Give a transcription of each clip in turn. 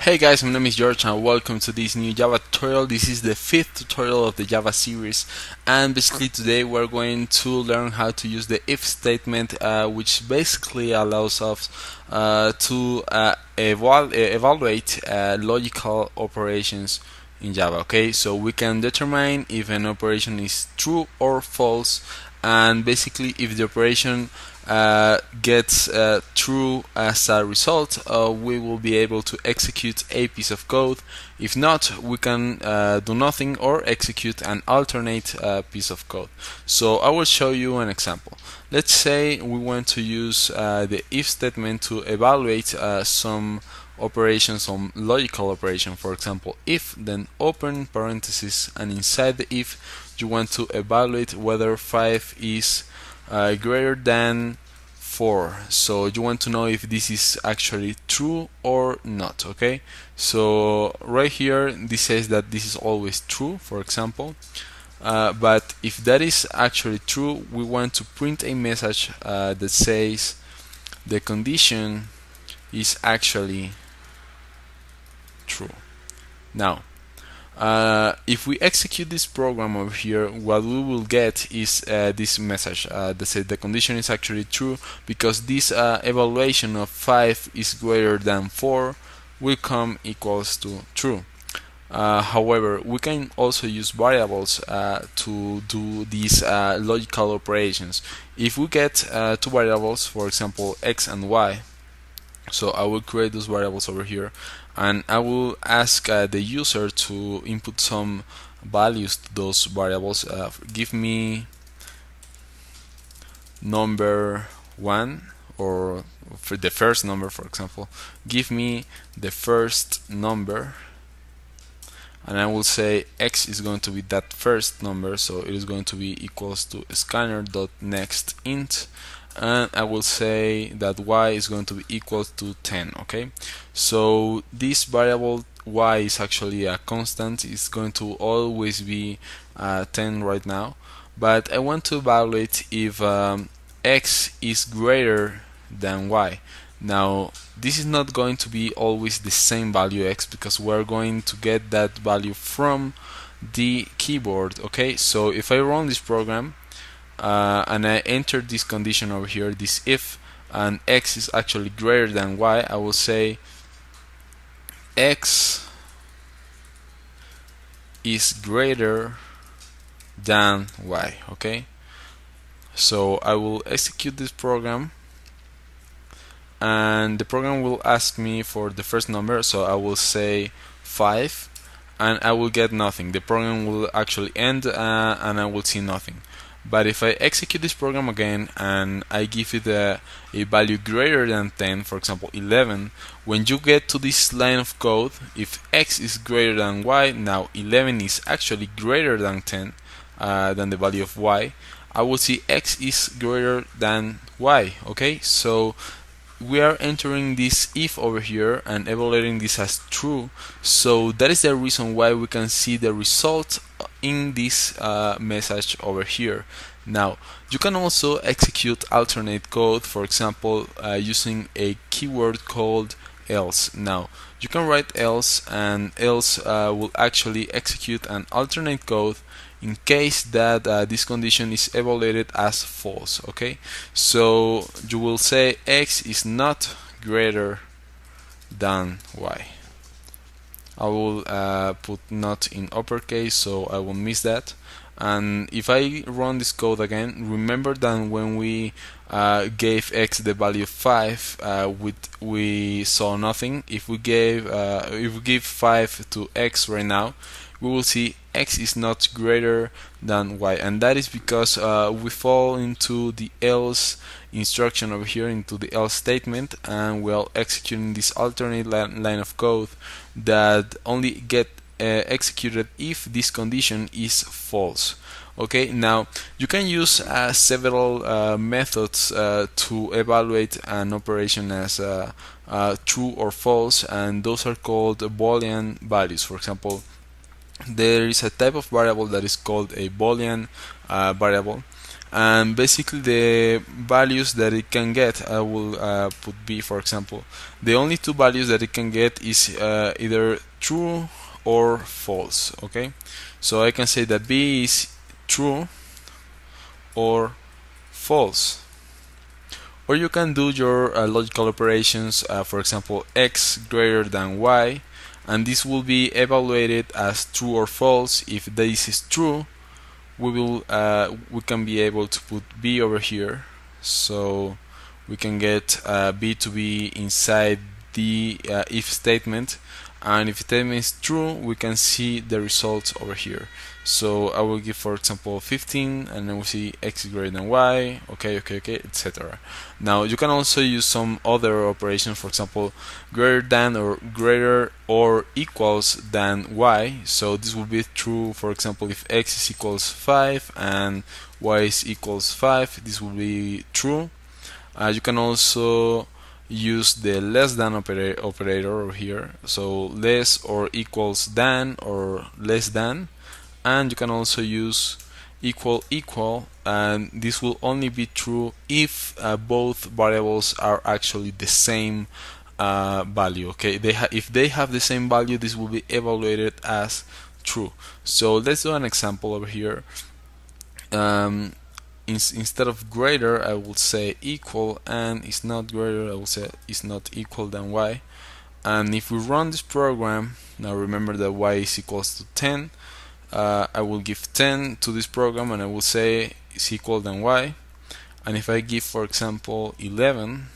Hey guys, my name is George and welcome to this new Java tutorial. This is the fifth tutorial of the Java series, and basically today we're going to learn how to use the if statement, which basically allows us to evaluate logical operations in Java. Okay, so we can determine if an operation is true or false, and basically if the operation gets true as a result, we will be able to execute a piece of code. If not, we can do nothing or execute an alternate piece of code. So I will show you an example. Let's say we want to use the if statement to evaluate some operations, some logical operation. For example, if, then open parenthesis, and inside the if you want to evaluate whether 5 is greater than 4. So you want to know if this is actually true or not. Okay, so right here this says that this is always true, for example, but if that is actually true, we want to print a message that says the condition is actually true. Now if we execute this program over here, what we will get is this message that says the condition is actually true, because this evaluation of 5 is greater than 4 will come equals to true. However, we can also use variables to do these logical operations. If we get two variables, for example x and y, so I will create those variables over here, and I will ask the user to input some values to those variables. Give me number 1, or for the first number, for example, give me the first number, and I will say x is going to be that first number, so it is going to be equals to scanner.nextInt, and I will say that y is going to be equal to 10. Okay, so this variable y is actually a constant. It's going to always be 10 right now, but I want to evaluate if x is greater than y. Now this is not going to be always the same value x, because we're going to get that value from the keyboard. Okay, so if I run this program and I enter this condition over here, this if, and x is actually greater than y, I will say x is greater than y. Okay, so I will execute this program, and the program will ask me for the first number, so I will say 5, and I will get nothing. The program will actually end and I will see nothing. But if I execute this program again and I give it a value greater than 10, for example 11, when you get to this line of code, if x is greater than y, now 11 is actually greater than 10, than the value of y, I will see x is greater than y. Okay, so we are entering this if over here and evaluating this as true, so that is the reason why we can see the result in this message over here. Now you can also execute alternate code, for example using a keyword called else. Now you can write else, and else will actually execute an alternate code in case that this condition is evaluated as false. Okay, so you will say x is not greater than y. I will put not in uppercase, so I will miss that. And if I run this code again, remember that when we gave x the value of 5, we saw nothing. If we give 5 to x right now, we will see x is not greater than y, and that is because we fall into the else instruction over here, into the else statement, and we are executing this alternate line of code that only get executed if this condition is false. Okay, now you can use several methods to evaluate an operation as true or false, and those are called Boolean values. For example, there is a type of variable that is called a Boolean variable, and basically the values that it can get, I will put B for example. The only two values that it can get is either true or false. Okay, so I can say that B is true or false. Or you can do your logical operations, for example x greater than y, and this will be evaluated as true or false. If this is true, we can be able to put b over here, so we can get b to be inside the if statement, and if the statement is true, we can see the results over here. So I will give, for example, 15, and then we see x is greater than y, okay, etc. Now you can also use some other operations, for example, greater or equals than y. So this will be true, for example, if x is equals 5 and y is equals 5, this will be true. You can also use the less than operator over here, so less or equals than or less than, and you can also use equal, and this will only be true if both variables are actually the same value. Okay, if they have the same value, this will be evaluated as true. So let's do an example over here. Instead of greater, I will say equal, and it's not greater, I will say it's not equal than y. And if we run this program, now remember that y is equals to 10, I will give 10 to this program, and I will say it's equal than y. And if I give, for example, 11,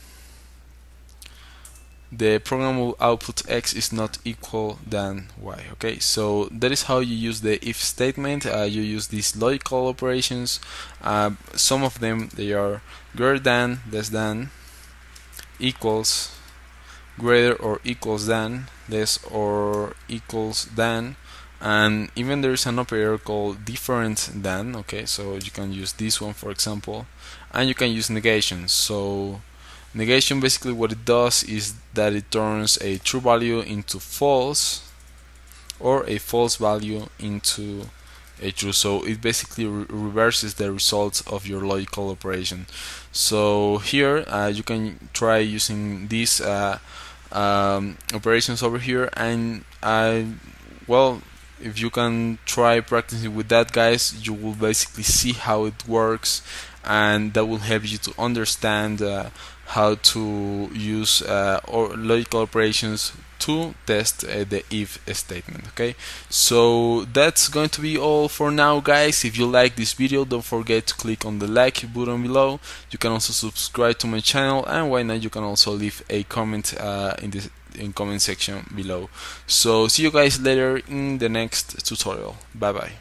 the program will output x is not equal than y. Okay, so that is how you use the if statement. You use these logical operations. Some of them, they are greater than, less than, equals, greater or equals than, less or equals than, and even there is an operator called different than. Okay, so you can use this one, for example, and you can use negation. So negation, basically what it does is that it turns a true value into false, or a false value into a true. So it basically reverses the results of your logical operation. So here you can try using these operations over here, and well, if you can try practicing with that, guys, you will basically see how it works, and that will help you to understand how to use logical operations to test the if statement. Okay, so that's going to be all for now, guys. If you like this video, don't forget to click on the like button below. You can also subscribe to my channel, and why not, you can also leave a comment in comment section below. So see you guys later in the next tutorial. Bye bye.